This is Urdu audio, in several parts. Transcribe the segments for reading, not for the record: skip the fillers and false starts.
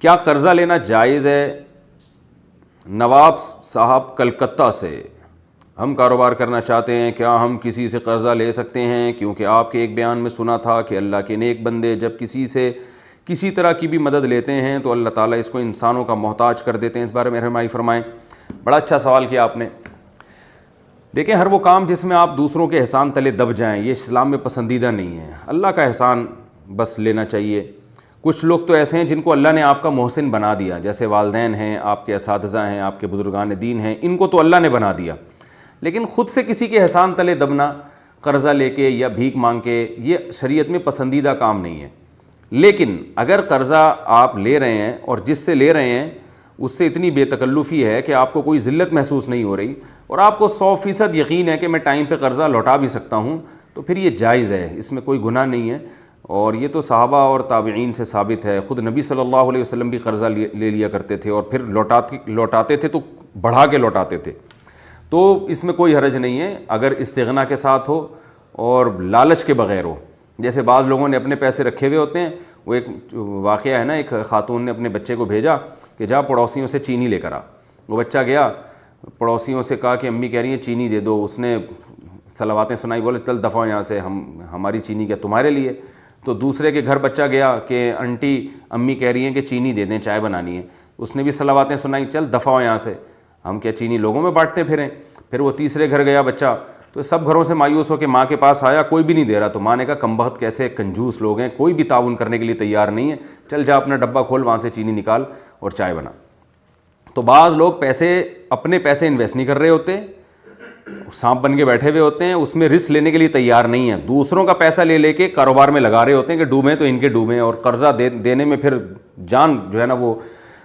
کیا قرضہ لینا جائز ہے؟ نواب صاحب کلکتہ سے، ہم کاروبار کرنا چاہتے ہیں، کیا ہم کسی سے قرضہ لے سکتے ہیں؟ کیونکہ آپ کے ایک بیان میں سنا تھا کہ اللہ کے نیک بندے جب کسی سے کسی طرح کی بھی مدد لیتے ہیں تو اللہ تعالیٰ اس کو انسانوں کا محتاج کر دیتے ہیں۔ اس بارے میں رہنمائی فرمائیں۔ بڑا اچھا سوال کیا آپ نے۔ دیکھیں، ہر وہ کام جس میں آپ دوسروں کے احسان تلے دب جائیں یہ اسلام میں پسندیدہ نہیں ہے۔ اللہ کا احسان بس لینا چاہیے۔ کچھ لوگ تو ایسے ہیں جن کو اللہ نے آپ کا محسن بنا دیا، جیسے والدین ہیں، آپ کے اساتذہ ہیں، آپ کے بزرگان دین ہیں، ان کو تو اللہ نے بنا دیا، لیکن خود سے کسی کے احسان تلے دبنا، قرضہ لے کے یا بھیک مانگ کے، یہ شریعت میں پسندیدہ کام نہیں ہے۔ لیکن اگر قرضہ آپ لے رہے ہیں اور جس سے لے رہے ہیں اس سے اتنی بے تکلفی ہے کہ آپ کو کوئی ذلت محسوس نہیں ہو رہی اور آپ کو 100% یقین ہے کہ میں ٹائم پہ قرضہ لوٹا بھی سکتا ہوں، تو پھر یہ جائز ہے، اس میں کوئی گناہ نہیں ہے۔ اور یہ تو صحابہ اور تابعین سے ثابت ہے، خود نبی صلی اللہ علیہ وسلم بھی قرضہ لے لیا کرتے تھے اور پھر لوٹاتے تھے تو بڑھا کے لوٹاتے تھے، تو اس میں کوئی حرج نہیں ہے اگر استغنا کے ساتھ ہو اور لالچ کے بغیر ہو۔ جیسے بعض لوگوں نے اپنے پیسے رکھے ہوئے ہوتے ہیں، وہ ایک واقعہ ہے نا، ایک خاتون نے اپنے بچے کو بھیجا کہ جا پڑوسیوں سے چینی لے کر آ۔ وہ بچہ گیا، پڑوسیوں سے کہا کہ امی کہہ رہی ہیں چینی دے دو، اس نے صلواتیں سنائی، بولے چل دفعہ یہاں سے، ہماری چینی کیا تمہارے لیے؟ تو دوسرے کے گھر بچہ گیا کہ آنٹی امی کہہ رہی ہیں کہ چینی دے دیں، چائے بنانی ہے، اس نے بھی صلواتیں سنائی، چل دفعہ یہاں سے، ہم کیا چینی لوگوں میں بانٹتے پھریں؟ پھر وہ تیسرے گھر گیا بچہ، تو سب گھروں سے مایوس ہو کے ماں کے پاس آیا، کوئی بھی نہیں دے رہا، تو ماں نے کہا کمبخت کیسے کنجوس لوگ ہیں، کوئی بھی تعاون کرنے کے لیے تیار نہیں ہے، چل جا اپنا ڈبہ کھول، وہاں سے چینی نکال اور چائے بنا۔ تو بعض لوگ اپنے پیسے انویسٹ نہیں کر رہے ہوتے، سانپ بن کے بیٹھے ہوئے ہوتے ہیں، اس میں رسک لینے کے لیے تیار نہیں ہیں، دوسروں کا پیسہ لے کے کاروبار میں لگا رہے ہوتے ہیں کہ ڈوبیں تو ان کے ڈوبیں، اور قرضہ دینے میں پھر جان جو ہے نا وہ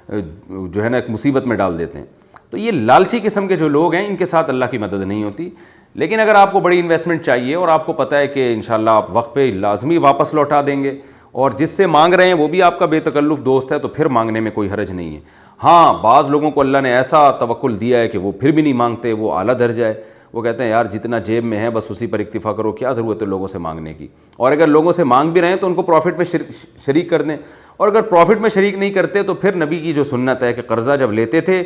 جو ہے نا ایک مصیبت میں ڈال دیتے ہیں۔ تو یہ لالچی قسم کے جو لوگ ہیں ان کے ساتھ اللہ کی مدد نہیں ہوتی۔ لیکن اگر آپ کو بڑی انویسٹمنٹ چاہیے اور آپ کو پتہ ہے کہ انشاءاللہ آپ وقت پہ لازمی واپس لوٹا دیں گے، اور جس سے مانگ رہے ہیں وہ بھی آپ کا بے تکلف دوست ہے، تو پھر مانگنے میں کوئی حرج نہیں ہے۔ ہاں، بعض لوگوں کو اللہ نے ایسا توکل دیا ہے کہ وہ پھر بھی نہیں مانگتے، وہ اعلیٰ درجہ ہے، وہ کہتے ہیں یار جتنا جیب میں ہے بس اسی پر اکتفا کرو، کیا ضرورت ہے لوگوں سے مانگنے کی، اور اگر لوگوں سے مانگ بھی رہے ہیں تو ان کو پروفٹ میں شریک کر دیں، اور اگر پروفٹ میں شریک نہیں کرتے تو پھر نبی کی جو سنت ہے کہ قرضہ جب لیتے تھے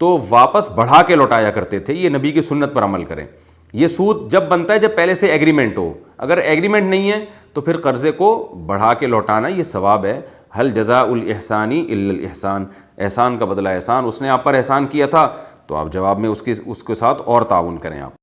تو واپس بڑھا کے لوٹایا کرتے تھے، یہ نبی کی سنت پر عمل کریں۔ یہ سود جب بنتا ہے جب پہلے سے ایگریمنٹ ہو، اگر ایگریمنٹ نہیں ہے تو پھر قرضے کو بڑھا کے لوٹانا یہ ثواب ہے۔ ہل جزاء الاحسان الا الاحسان، احسان کا بدلہ احسان، اس نے آپ پر احسان کیا تھا تو آپ جواب میں اس کے ساتھ اور تعاون کریں آپ۔